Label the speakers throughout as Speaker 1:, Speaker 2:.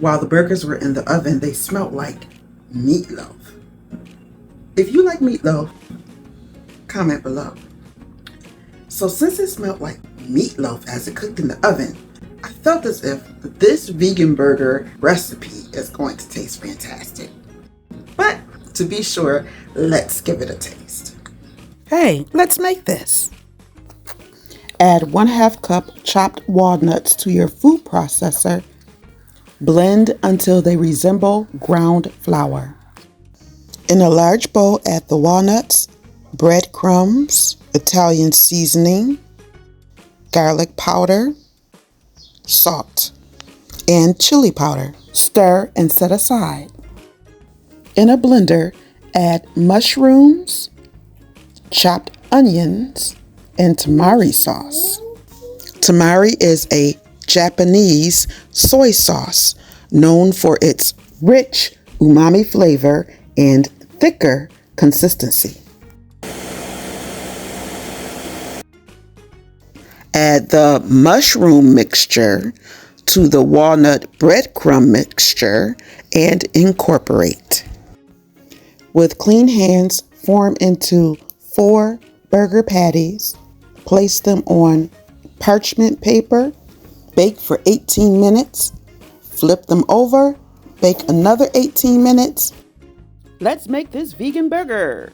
Speaker 1: While the burgers were in the oven, they smelled like meatloaf. If you like meatloaf, comment below. So since it smelled like meatloaf as it cooked in the oven, I felt as if this vegan burger recipe is going to taste fantastic. But to be sure, let's give it a taste. Hey, let's make this. Add 1/2 cup chopped walnuts to your food processor. Blend until they resemble ground flour. In a large bowl, add the walnuts, breadcrumbs, Italian seasoning, garlic powder, salt, and chili powder. Stir and set aside. In a blender, add mushrooms, chopped onions, and tamari sauce. Tamari is a Japanese soy sauce known for its rich umami flavor and thicker consistency. Add the mushroom mixture to the walnut breadcrumb mixture and incorporate. With clean hands, form into 4 burger patties. Place them on parchment paper. Bake for 18 minutes. Flip them over. Bake another 18 minutes. Let's make this vegan burger.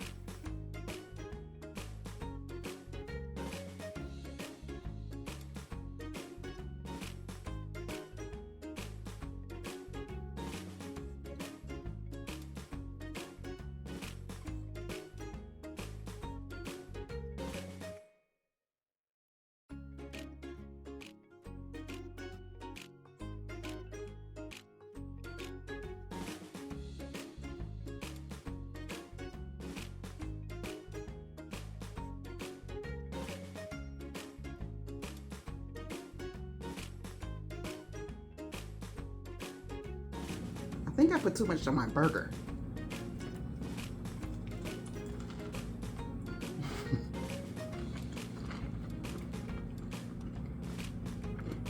Speaker 1: I think I put too much on my burger.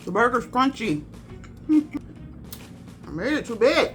Speaker 1: The burger's crunchy. I made it too big.